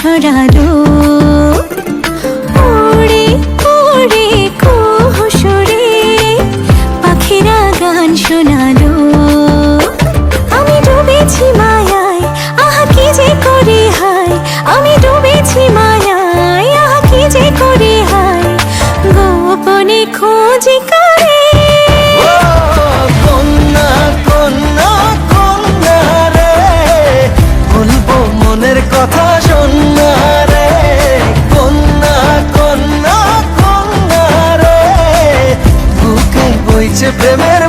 ছড়ালো, উড়ে উড়ে কুহুসুরে পাখিরা গান শোনালো। আমি ডুবেছি মায়ায়, আহা কি যে করি হায়, আমি ডুবেছি মায়ায়, আহা কি যে করি হায়, গোপনে খোঁজি করে। কন্যা কন্যা কন্যা রে, বলবো মনের কথা শোনা রে। কন্যা কন্যা কন্যা রে, বুকে বইছে প্রেমের